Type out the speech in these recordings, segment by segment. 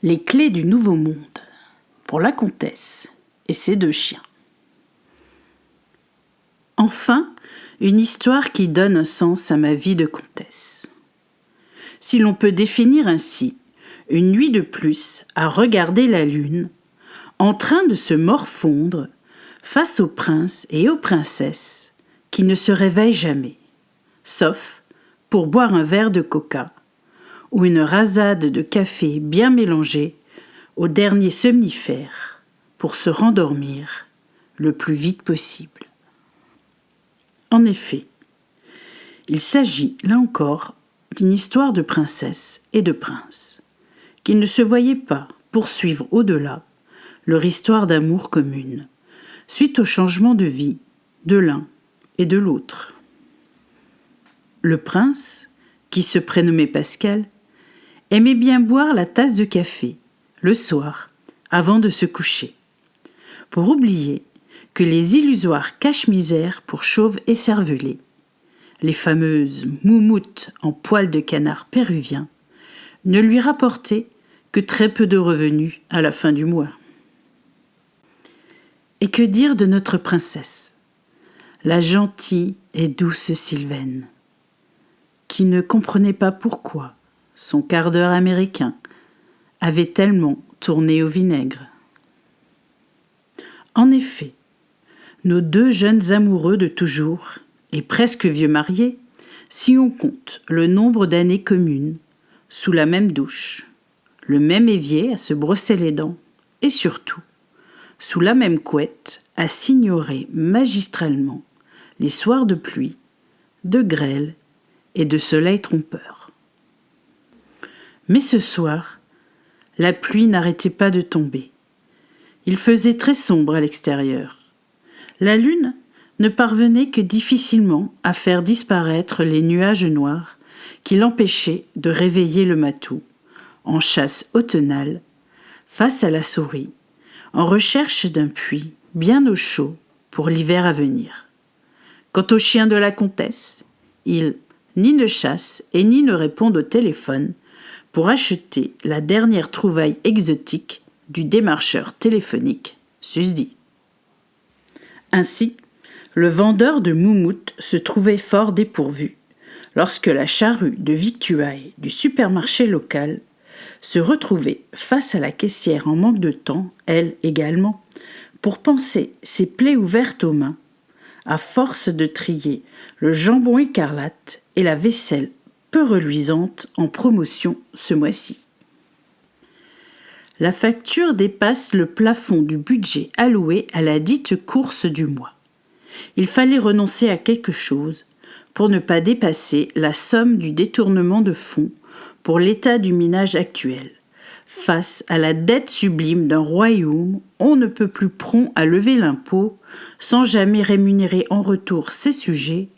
Les clés du nouveau monde, pour la comtesse et ses 2 chiens. Enfin, une histoire qui donne un sens à ma vie de comtesse. Si l'on peut définir ainsi une nuit de plus à regarder la lune, en train de se morfondre face aux princes et aux princesses qui ne se réveillent jamais, sauf pour boire un verre de coca ou une rasade de café bien mélangée au dernier somnifère pour se rendormir le plus vite possible. En effet, il s'agit, là encore, d'une histoire de princesse et de prince, qui ne se voyaient pas poursuivre au-delà leur histoire d'amour commune, suite au changement de vie de l'un et de l'autre. Le prince, qui se prénommait Pascal, aimait bien boire la tasse de café, le soir, avant de se coucher, pour oublier que les illusoires cache-misères pour chauves écervelés, les fameuses moumoutes en poils de canard péruvien, ne lui rapportaient que très peu de revenus à la fin du mois. Et que dire de notre princesse, la gentille et douce Sylvaine, qui ne comprenait pas pourquoi son quart d'heure américain avait tellement tourné au vinaigre. En effet, nos 2 jeunes amoureux de toujours, et presque vieux mariés, si on compte le nombre d'années communes, sous la même douche, le même évier à se brosser les dents, et surtout, sous la même couette à s'ignorer magistralement les soirs de pluie, de grêle et de soleil trompeur. Mais ce soir, la pluie n'arrêtait pas de tomber. Il faisait très sombre à l'extérieur. La lune ne parvenait que difficilement à faire disparaître les nuages noirs qui l'empêchaient de réveiller le matou, en chasse automnale, face à la souris, en recherche d'un puits bien au chaud pour l'hiver à venir. Quant aux chiens de la comtesse, ils ni ne chassent et ni ne répondent au téléphone pour acheter la dernière trouvaille exotique du démarcheur téléphonique susdit. Ainsi, le vendeur de moumoutes se trouvait fort dépourvu lorsque la charrue de victuailles du supermarché local se retrouvait face à la caissière en manque de temps, elle également, pour panser ses plaies ouvertes aux mains, à force de trier le jambon écarlate et la vaisselle peu reluisante en promotion ce mois-ci. La facture dépasse le plafond du budget alloué à la dite course du mois. Il fallait renoncer à quelque chose pour ne pas dépasser la somme du détournement de fonds pour l'état du minage actuel, face à la dette sublime d'un royaume on ne peut plus prompt à lever l'impôt sans jamais rémunérer en retour ses sujets,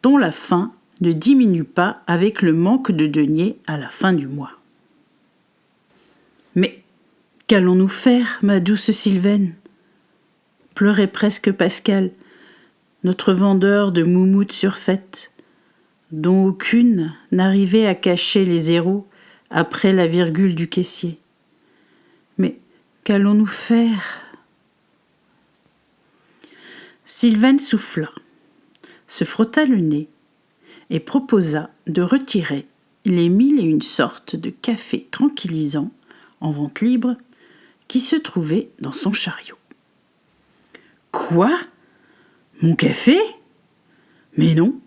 dont la faim ne diminue pas avec le manque de deniers à la fin du mois. Mais qu'allons-nous faire, ma douce Sylvaine ? Pleurait presque Pascal, notre vendeur de moumoutes surfaites, dont aucune n'arrivait à cacher les zéros après la virgule du caissier. Mais qu'allons-nous faire ? Sylvaine souffla, se frotta le nez et proposa de retirer les 1001 sortes de café tranquillisants en vente libre qui se trouvaient dans son chariot. « Quoi ? Mon café ? Mais non,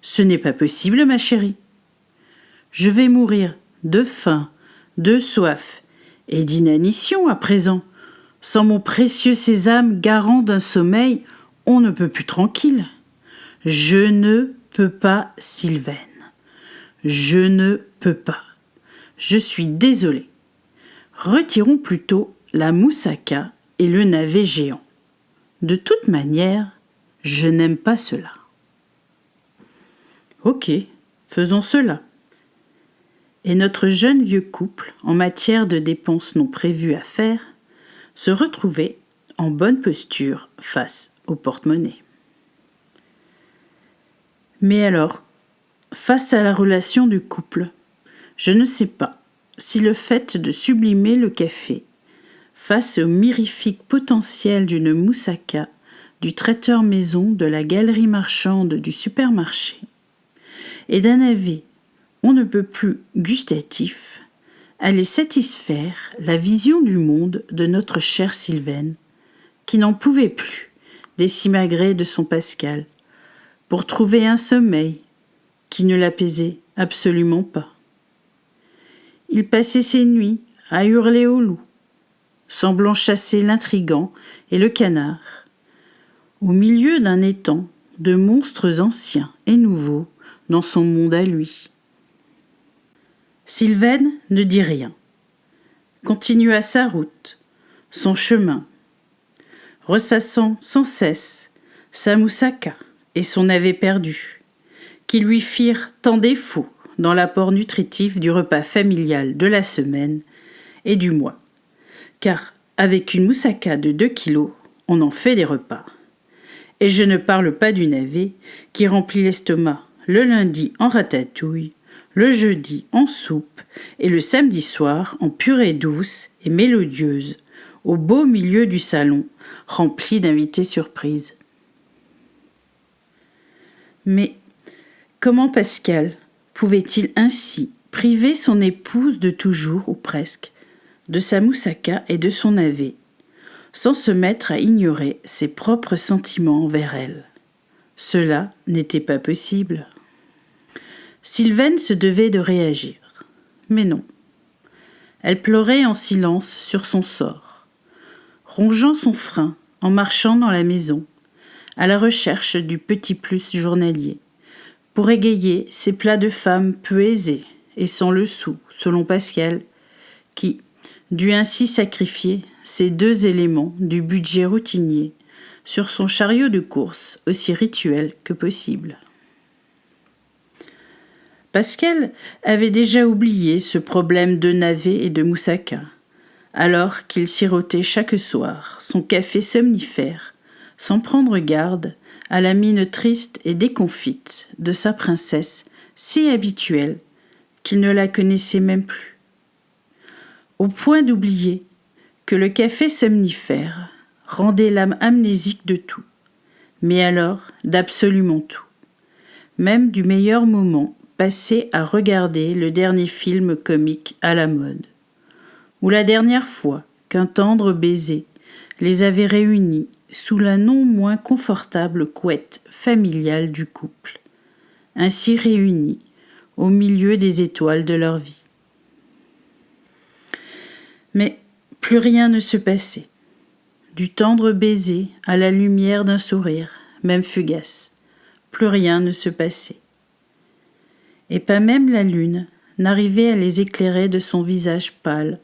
ce n'est pas possible, ma chérie. Je vais mourir de faim, de soif et d'inanition à présent, sans mon précieux sésame garant d'un sommeil on ne peut plus tranquille. Je ne peux pas, Sylvaine. Je ne peux pas. Je suis désolée. Retirons plutôt la moussaka et le navet géant. De toute manière, je n'aime pas cela. Ok, faisons cela. Et notre jeune vieux couple, en matière de dépenses non prévues à faire, se retrouvait en bonne posture face au porte-monnaie. Mais alors, face à la relation du couple, je ne sais pas si le fait de sublimer le café face au mirifique potentiel d'une moussaka, du traiteur maison, de la galerie marchande du supermarché, et d'un navet on ne peut plus gustatif, allait satisfaire la vision du monde de notre chère Sylvaine, qui n'en pouvait plus des simagrées de son Pascal, pour trouver un sommeil qui ne l'apaisait absolument pas. Il passait ses nuits à hurler au loup, semblant chasser l'intrigant et le canard, au milieu d'un étang de monstres anciens et nouveaux dans son monde à lui. Sylvaine ne dit rien, continua sa route, son chemin, ressassant sans cesse sa moussaka et son navet perdu, qui lui firent tant défaut dans l'apport nutritif du repas familial de la semaine et du mois, car avec une moussaka de 2 kilos, on en fait des repas. Et je ne parle pas du navet qui remplit l'estomac le lundi en ratatouille, le jeudi en soupe et le samedi soir en purée douce et mélodieuse, au beau milieu du salon, rempli d'invités surprises. Mais comment Pascal pouvait-il ainsi priver son épouse de toujours, ou presque, de sa moussaka et de son navet, sans se mettre à ignorer ses propres sentiments envers elle? Cela n'était pas possible. Sylvaine se devait de réagir, mais non. Elle pleurait en silence sur son sort, rongeant son frein en marchant dans la maison, à la recherche du petit plus journalier, pour égayer ces plats de femme peu aisés et sans le sou, selon Pascal, qui dut ainsi sacrifier ces 2 éléments du budget routinier sur son chariot de course aussi rituel que possible. Pascal avait déjà oublié ce problème de navet et de moussaka, alors qu'il sirotait chaque soir son café somnifère, sans prendre garde à la mine triste et déconfite de sa princesse si habituelle qu'il ne la connaissait même plus. Au point d'oublier que le café somnifère rendait l'âme amnésique de tout, mais alors d'absolument tout, même du meilleur moment passé à regarder le dernier film comique à la mode, ou la dernière fois qu'un tendre baiser les avait réunis sous la non moins confortable couette familiale du couple, ainsi réunis au milieu des étoiles de leur vie. Mais plus rien ne se passait. Du tendre baiser à la lumière d'un sourire, même fugace, plus rien ne se passait. Et pas même la lune n'arrivait à les éclairer de son visage pâle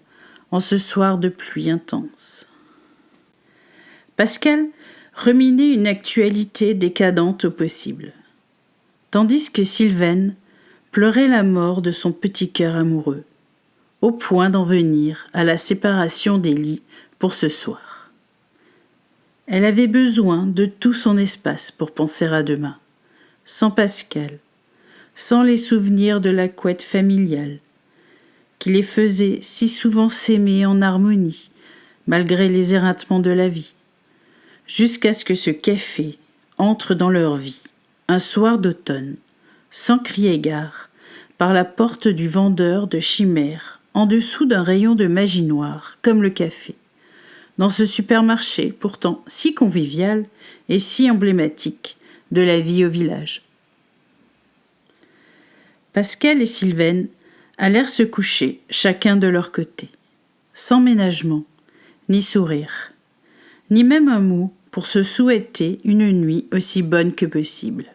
en ce soir de pluie intense. Pascal ruminait une actualité décadente au possible, tandis que Sylvaine pleurait la mort de son petit cœur amoureux, au point d'en venir à la séparation des lits pour ce soir. Elle avait besoin de tout son espace pour penser à demain, sans Pascal, sans les souvenirs de la couette familiale, qui les faisait si souvent s'aimer en harmonie, malgré les éreintements de la vie, jusqu'à ce que ce café entre dans leur vie, un soir d'automne, sans crier gare, par la porte du vendeur de chimères, en dessous d'un rayon de magie noire, comme le café, dans ce supermarché pourtant si convivial et si emblématique de la vie au village. Pascal et Sylvaine allèrent se coucher chacun de leur côté, sans ménagement, ni sourire, ni même un mot pour se souhaiter une nuit aussi bonne que possible.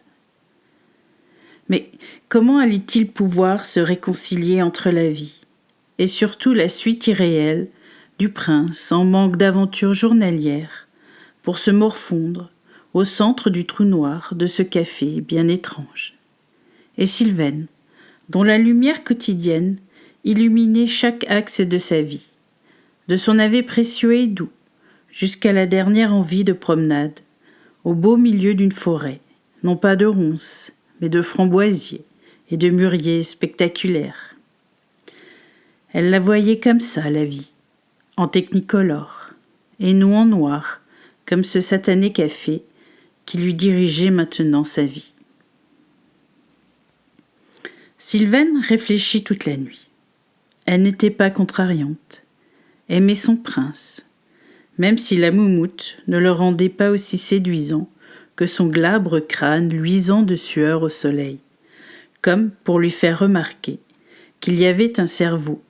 Mais comment allait-il pouvoir se réconcilier entre la vie, et surtout la suite irréelle du prince en manque d'aventures journalières, pour se morfondre au centre du trou noir de ce café bien étrange? Et Sylvaine, dont la lumière quotidienne illuminait chaque axe de sa vie, de son navet précieux et doux, jusqu'à la dernière envie de promenade, au beau milieu d'une forêt, non pas de ronces, mais de framboisiers et de mûriers spectaculaires. Elle la voyait comme ça, la vie, en technicolore, et nous en noir, comme ce satané café qui lui dirigeait maintenant sa vie. Sylvaine réfléchit toute la nuit. Elle n'était pas contrariante, aimait son prince, même si la moumoute ne le rendait pas aussi séduisant que son glabre crâne luisant de sueur au soleil, comme pour lui faire remarquer qu'il y avait un cerveau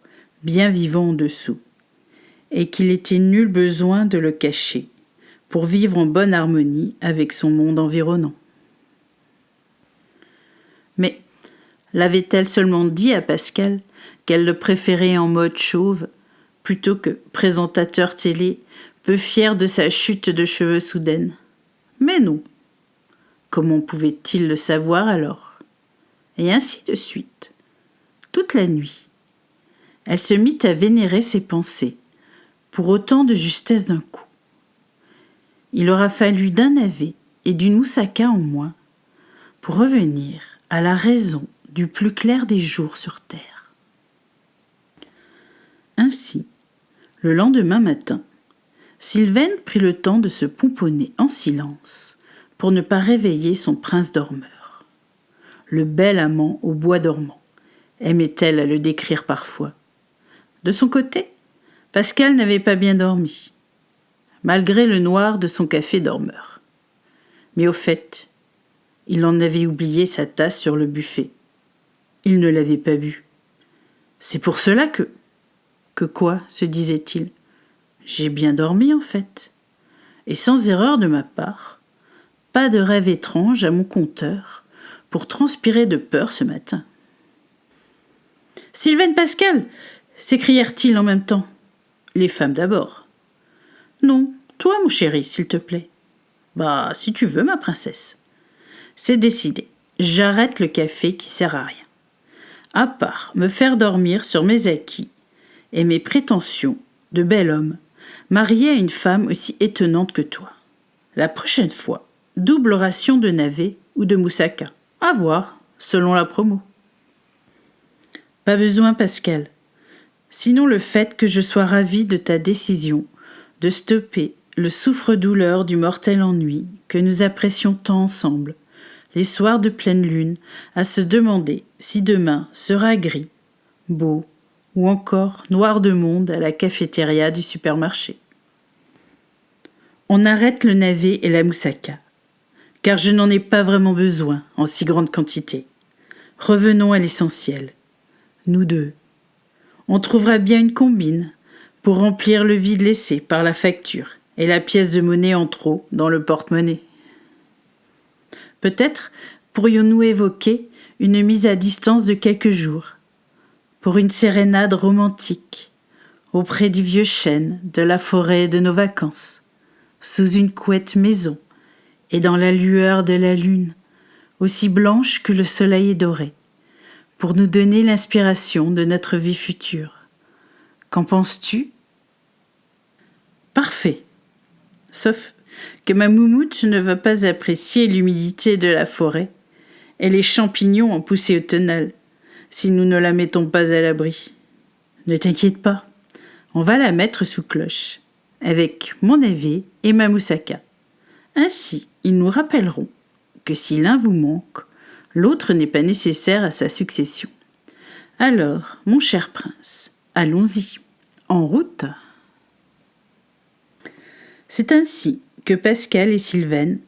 bien vivant en dessous, et qu'il était nul besoin de le cacher pour vivre en bonne harmonie avec son monde environnant. Mais l'avait-elle seulement dit à Pascal qu'elle le préférait en mode chauve plutôt que présentateur télé peu fier de sa chute de cheveux soudaine? Mais non. Comment pouvait-il le savoir alors? Et ainsi de suite. Toute la nuit, elle se mit à vénérer ses pensées, pour autant de justesse d'un coup. Il aura fallu d'un navet et d'une moussaka en moins pour revenir à la raison du plus clair des jours sur terre. Ainsi, le lendemain matin, Sylvaine prit le temps de se pomponner en silence pour ne pas réveiller son prince dormeur. Le bel amant au bois dormant, aimait-elle à le décrire parfois. De son côté, Pascal n'avait pas bien dormi, malgré le noir de son café dormeur. Mais au fait, il en avait oublié sa tasse sur le buffet. Il ne l'avait pas bu. C'est pour cela que... Que quoi, se disait-il? J'ai bien dormi en fait. Et sans erreur de ma part, pas de rêve étrange à mon compteur pour transpirer de peur ce matin. « Sylvaine Pascal !» s'écrièrent-ils en même temps. Les femmes d'abord. « Non, toi mon chéri, s'il te plaît. »« Bah, si tu veux, ma princesse. »« C'est décidé. J'arrête le café qui sert à rien. À part me faire dormir sur mes acquis et mes prétentions de bel homme, marié à une femme aussi étonnante que toi. La prochaine fois, double ration de navet ou de moussaka. À voir, selon la promo. Pas besoin, Pascal. Sinon le fait que je sois ravie de ta décision de stopper le souffre-douleur du mortel ennui que nous apprécions tant ensemble, les soirs de pleine lune, à se demander si demain sera gris, beau, ou encore noir de monde à la cafétéria du supermarché. On arrête le navet et la moussaka, car je n'en ai pas vraiment besoin en si grande quantité. Revenons à l'essentiel. Nous deux. On trouvera bien une combine pour remplir le vide laissé par la facture et la pièce de monnaie en trop dans le porte-monnaie. Peut-être pourrions-nous évoquer une mise à distance de quelques jours, pour une sérénade romantique, auprès du vieux chêne de la forêt de nos vacances, sous une couette maison et dans la lueur de la lune, aussi blanche que le soleil est doré, pour nous donner l'inspiration de notre vie future. Qu'en penses-tu? Parfait. Sauf que ma moumoute ne va pas apprécier l'humidité de la forêt et les champignons en poussée automnale, si nous ne la mettons pas à l'abri. Ne t'inquiète pas, on va la mettre sous cloche, avec mon navet et ma moussaka. Ainsi, ils nous rappelleront que si l'un vous manque, l'autre n'est pas nécessaire à sa succession. Alors, mon cher prince, allons-y, en route. C'est ainsi que Pascal et Sylvaine,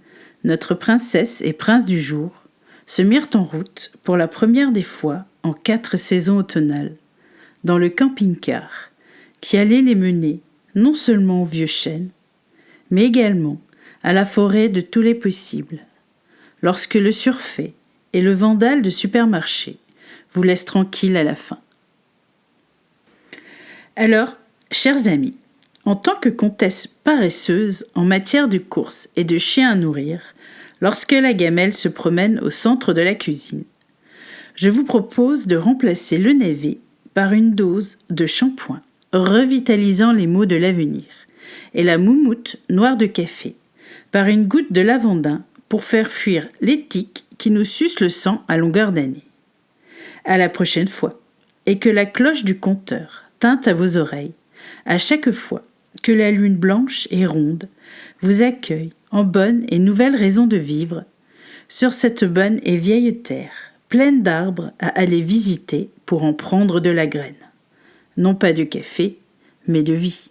notre princesse et prince du jour, se mirent en route pour la première des fois en 4 saisons automnales, dans le camping-car, qui allait les mener non seulement au vieux chêne, mais également à la forêt de tous les possibles, lorsque le surfait et le vandale de supermarché vous laissent tranquille à la fin. Alors, chers amis, en tant que comtesse paresseuse en matière de courses et de chiens à nourrir, lorsque la gamelle se promène au centre de la cuisine, je vous propose de remplacer le navet par une dose de shampoing revitalisant les maux de l'avenir et la moumoute noire de café par une goutte de lavandin pour faire fuir les tiques qui nous sucent le sang à longueur d'année. À la prochaine fois, et que la cloche du compteur tinte à vos oreilles, à chaque fois que la lune blanche et ronde vous accueille en bonne et nouvelle raison de vivre sur cette bonne et vieille terre, pleine d'arbres à aller visiter pour en prendre de la graine. Non pas de café, mais de vie.